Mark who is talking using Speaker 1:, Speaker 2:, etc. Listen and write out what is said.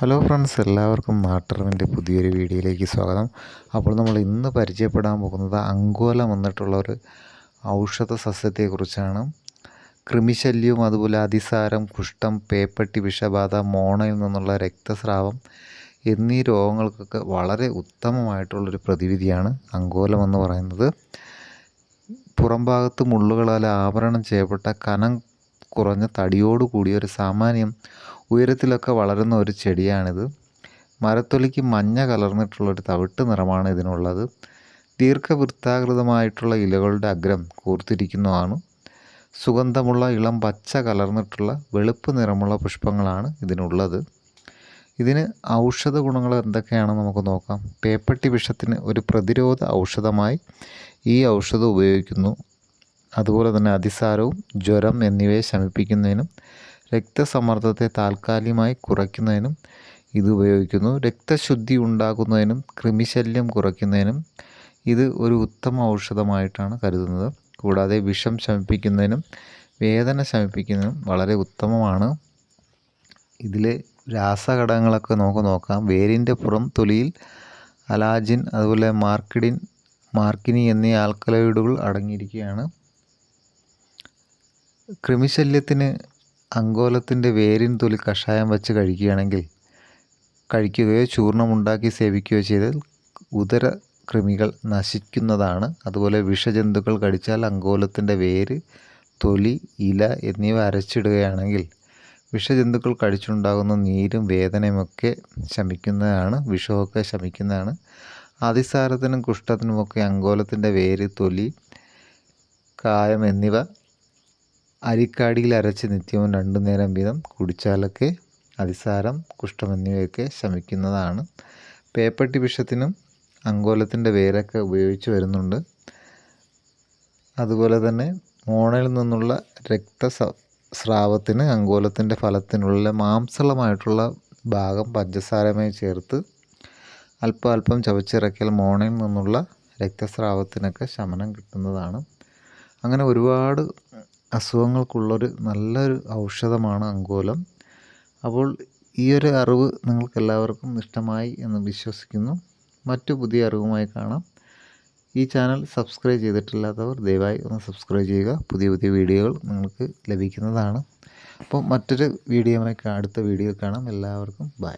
Speaker 1: Hello friends, എല്ലാവർക്കും നാട്ടറിവിൻ്റെ പുതിയൊരു വീഡിയോയിലേക്ക് സ്വാഗതം. അപ്പോൾ നമ്മൾ ഇന്ന് പരിചയപ്പെടാൻ പോകുന്നത് അങ്കോലം വന്നിട്ടുള്ള ഒരു ഔഷധ സസ്യത്തെക്കുറിച്ചാണ്. കൃമിശല്യവും അതുപോലെ അതിസാരം, കുഷ്ഠം, പേപ്പട്ടി വിഷബാധ, മോണയിൽ നിന്നുള്ള രക്തസ്രാവം എന്നീ രോഗങ്ങൾക്കൊക്കെ വളരെ ഉത്തമമായിട്ടുള്ളൊരു പ്രതിവിധിയാണ് അങ്കോലം എന്ന് പറയുന്നത്. പുറംഭാഗത്ത് മുള്ളുകളാൽ ആവരണം ചെയ്യപ്പെട്ട കനം കുറഞ്ഞ തടിയോട് കൂടിയ ഒരു സാമാന്യം ഉയരത്തിലൊക്കെ വളരുന്ന ഒരു ചെടിയാണിത്. മരത്തൊലിക്ക് മഞ്ഞ കലർന്നിട്ടുള്ളൊരു തവിട്ട് നിറമാണ് ഇതിനുള്ളത്. ദീർഘവൃത്താകൃതമായിട്ടുള്ള ഇലകളുടെ അഗ്രം കൂർത്തിരിക്കുന്നതാണ്. സുഗന്ധമുള്ള ഇളം പച്ച കലർന്നിട്ടുള്ള വെളുപ്പ് നിറമുള്ള പുഷ്പങ്ങളാണ് ഇതിനുള്ളത്. ഇതിന് ഔഷധ ഗുണങ്ങൾ എന്തൊക്കെയാണെന്ന് നമുക്ക് നോക്കാം. പേപ്പട്ടി വിഷത്തിന് ഒരു പ്രതിരോധ ഔഷധമായി ഈ ഔഷധം ഉപയോഗിക്കുന്നു. അതുപോലെ തന്നെ അതിസാരവും ജ്വരം എന്നിവയെ ശമിപ്പിക്കുന്നതിനും രക്തസമ്മർദ്ദത്തെ താൽക്കാലികമായി കുറയ്ക്കുന്നതിനും ഇത് ഉപയോഗിക്കുന്നു. രക്തശുദ്ധി ഉണ്ടാക്കുന്നതിനും കൃമിശല്യം കുറയ്ക്കുന്നതിനും ഇത് ഒരു ഉത്തമ ഔഷധമായിട്ടാണ് കരുതുന്നത്. കൂടാതെ വിഷം ശമിപ്പിക്കുന്നതിനും വേദന ശമിപ്പിക്കുന്നതിനും വളരെ ഉത്തമമാണ്. ഇതിലെ രാസഘടകങ്ങളൊക്കെ നമുക്ക് നോക്കാം. വേരിൻ്റെ പുറം തൊലിയിൽ അലാജിൻ, അതുപോലെ മാർക്കിനി എന്നീ ആൽക്കലോയിഡുകൾ അടങ്ങിയിരിക്കുകയാണ്. കൃമിശല്യത്തിന് അങ്കോലത്തിൻ്റെ വേരിൻ തൊലി കഷായം വെച്ച് കഴിക്കുകയോ ചൂർണ്ണമുണ്ടാക്കി സേവിക്കുകയോ ചെയ്താൽ ഉദര കൃമികൾ നശിക്കുന്നതാണ്. അതുപോലെ വിഷജന്തുക്കൾ കടിച്ചാൽ അങ്കോലത്തിൻ്റെ വേര്, തൊലി, ഇല എന്നിവ അരച്ചിടുകയാണെങ്കിൽ വിഷജന്തുക്കൾ കടിച്ചുണ്ടാകുന്ന നീരും വേദനയുമൊക്കെ ശമിക്കുന്നതാണ്. വിഷമൊക്കെ ശമിക്കുന്നതാണ്. അതിസാരത്തിനും കുഷ്ഠത്തിനുമൊക്കെ അങ്കോലത്തിൻ്റെ വേര്, തൊലി, കായം എന്നിവ അരിക്കാടിയിൽ അരച്ച് നിത്യവും 2 നേരം വീതം കുടിച്ചാലൊക്കെ അതിസാരം, കുഷ്ഠം എന്നിവയൊക്കെ ശമിക്കുന്നതാണ്. പേപ്പട്ടി വിഷത്തിനും അങ്കോലത്തിൻ്റെ വേരൊക്കെ ഉപയോഗിച്ച് വരുന്നുണ്ട്. അതുപോലെ തന്നെ മോണയിൽ നിന്നുള്ള രക്തസ്രാവത്തിന് അങ്കോലത്തിൻ്റെ ഫലത്തിനുള്ള മാംസളമായിട്ടുള്ള ഭാഗം പഞ്ചസാരമായി ചേർത്ത് അല്പം ചവച്ചിറക്കിയാൽ മോണയിൽ നിന്നുള്ള രക്തസ്രാവത്തിനൊക്കെ ശമനം കിട്ടുന്നതാണ്. അങ്ങനെ ഒരുപാട് അസുഖങ്ങൾക്കുള്ളൊരു നല്ലൊരു ഔഷധമാണ് അങ്കോലം. അപ്പോൾ ഈ ഒരു അറിവ് നിങ്ങൾക്കെല്ലാവർക്കും ഇഷ്ടമായി എന്ന് വിശ്വസിക്കുന്നു. മറ്റു പുതിയ അറിവുമായി കാണാം. ഈ ചാനൽ സബ്സ്ക്രൈബ് ചെയ്തിട്ടില്ലാത്തവർ ദയവായി ഒന്ന് സബ്സ്ക്രൈബ് ചെയ്യുക. പുതിയ വീഡിയോകൾ നിങ്ങൾക്ക് ലഭിക്കുന്നതാണ്. അപ്പോൾ മറ്റൊരു വീഡിയോയുമായി അടുത്ത വീഡിയോ കാണാം. എല്ലാവർക്കും ബൈ.